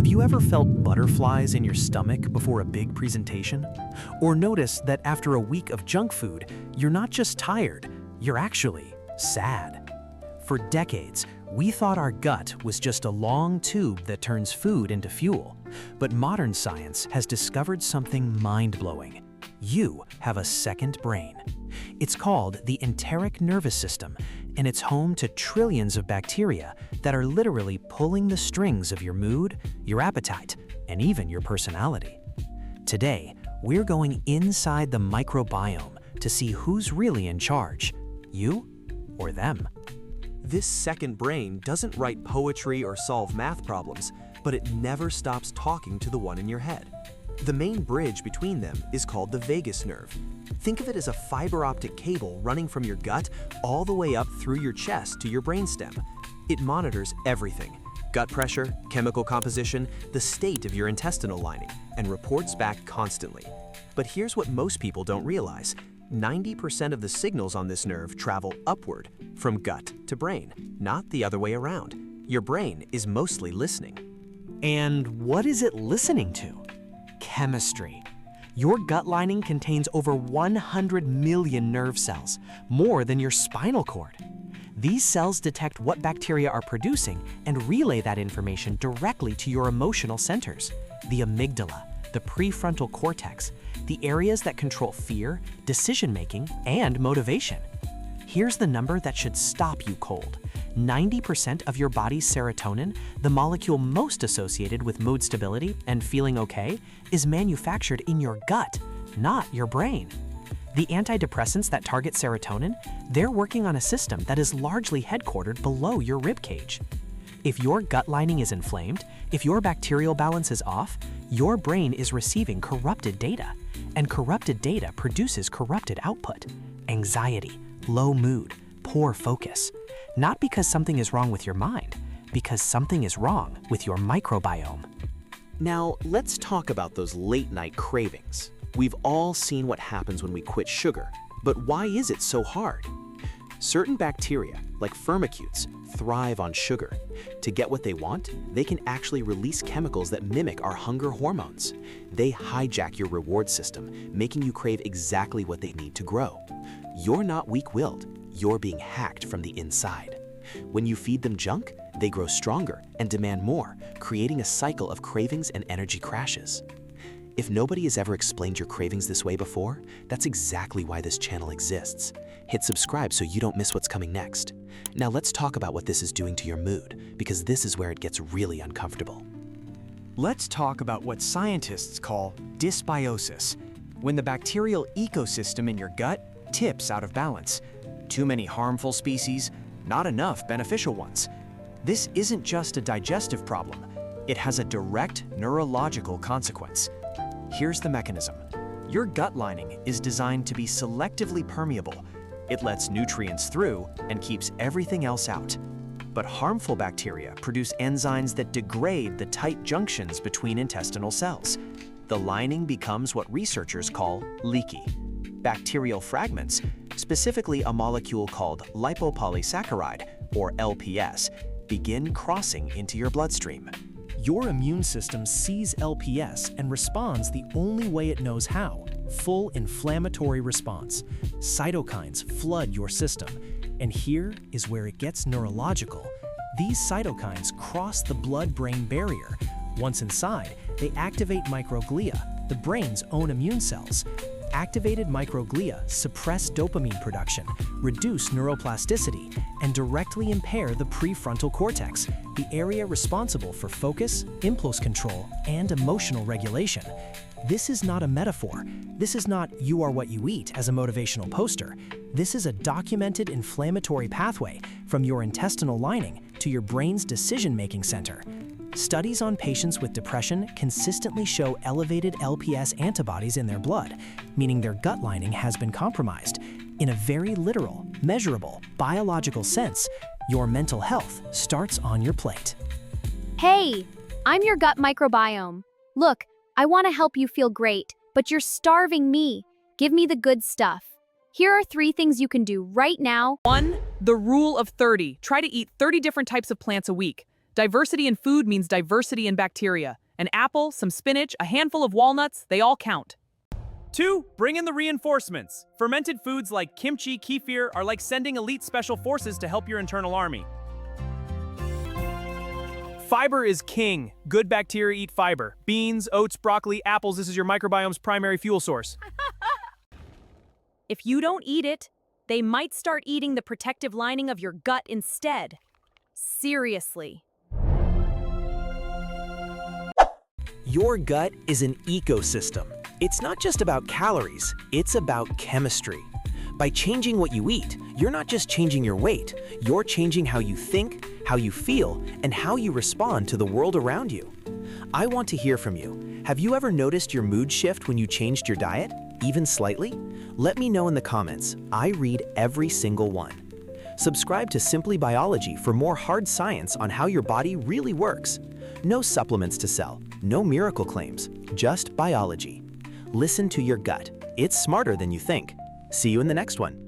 Have you ever felt butterflies in your stomach before a big presentation? Or noticed that after a week of junk food, you're not just tired, you're actually sad? For decades, we thought our gut was just a long tube that turns food into fuel. But modern science has discovered something mind-blowing. You have a second brain. It's called the enteric nervous system, and it's home to trillions of bacteria that are literally pulling the strings of your mood, your appetite, and even your personality. Today, we're going inside the microbiome to see who's really in charge, you or them. This second brain doesn't write poetry or solve math problems, but it never stops talking to the one in your head. The main bridge between them is called the vagus nerve. Think of it as a fiber optic cable running from your gut all the way up through your chest to your brainstem. It monitors everything: gut pressure, chemical composition, the state of your intestinal lining, and reports back constantly. But here's what most people don't realize. 90% of the signals on this nerve travel upward, from gut to brain, not the other way around. Your brain is mostly listening. And what is it listening to? Chemistry. Your gut lining contains over 100 million nerve cells, more than your spinal cord. These cells detect what bacteria are producing and relay that information directly to your emotional centers: the amygdala, the prefrontal cortex, the areas that control fear, decision-making, and motivation. Here's the number that should stop you cold. 90% of your body's serotonin, the molecule most associated with mood stability and feeling okay, is manufactured in your gut, not your brain. The antidepressants that target serotonin, they're working on a system that is largely headquartered below your ribcage. If your gut lining is inflamed, if your bacterial balance is off, your brain is receiving corrupted data, and corrupted data produces corrupted output: anxiety, low mood, poor focus. Not because something is wrong with your mind, because something is wrong with your microbiome. Now, let's talk about those late-night cravings. We've all seen what happens when we quit sugar, but why is it so hard? Certain bacteria, like firmicutes, thrive on sugar. To get what they want, they can actually release chemicals that mimic our hunger hormones. They hijack your reward system, making you crave exactly what they need to grow. You're not weak-willed. You're being hacked from the inside. When you feed them junk, they grow stronger and demand more, creating a cycle of cravings and energy crashes. If nobody has ever explained your cravings this way before, that's exactly why this channel exists. Hit subscribe so you don't miss what's coming next. Now let's talk about what this is doing to your mood, because this is where it gets really uncomfortable. Let's talk about what scientists call dysbiosis, when the bacterial ecosystem in your gut tips out of balance. Too many harmful species, not enough beneficial ones. This isn't just a digestive problem. It has a direct neurological consequence. Here's the mechanism. Your gut lining is designed to be selectively permeable. It lets nutrients through and keeps everything else out. But harmful bacteria produce enzymes that degrade the tight junctions between intestinal cells. The lining becomes what researchers call leaky. Bacterial fragments, specifically a molecule called lipopolysaccharide, or LPS, begin crossing into your bloodstream. Your immune system sees LPS and responds the only way it knows how: full inflammatory response. Cytokines flood your system, and here is where it gets neurological. These cytokines cross the blood-brain barrier. Once inside, they activate microglia, the brain's own immune cells. Activated microglia suppress dopamine production, reduce neuroplasticity, and directly impair the prefrontal cortex, the area responsible for focus, impulse control, and emotional regulation. This is not a metaphor. This is not "you are what you eat" as a motivational poster. This is a documented inflammatory pathway from your intestinal lining to your brain's decision-making center. Studies on patients with depression consistently show elevated LPS antibodies in their blood, meaning their gut lining has been compromised. In a very literal, measurable, biological sense, your mental health starts on your plate. Hey, I'm your gut microbiome. Look, I want to help you feel great, but you're starving me. Give me the good stuff. Here are 3 things you can do right now. 1. The rule of 30. Try to eat 30 different types of plants a week. Diversity in food means diversity in bacteria. An apple, some spinach, a handful of walnuts, they all count. 2. Bring in the reinforcements. Fermented foods like kimchi, kefir are like sending elite special forces to help your internal army. Fiber is king. Good bacteria eat fiber. Beans, oats, broccoli, apples, this is your microbiome's primary fuel source. If you don't eat it, they might start eating the protective lining of your gut instead. Seriously. Your gut is an ecosystem. It's not just about calories, it's about chemistry. By changing what you eat, you're not just changing your weight, you're changing how you think, how you feel, and how you respond to the world around you. I want to hear from you. Have you ever noticed your mood shift when you changed your diet, even slightly? Let me know in the comments. I read every single one. Subscribe to Simply Biology for more hard science on how your body really works. No supplements to sell, no miracle claims, just biology. Listen to your gut. It's smarter than you think. See you in the next one.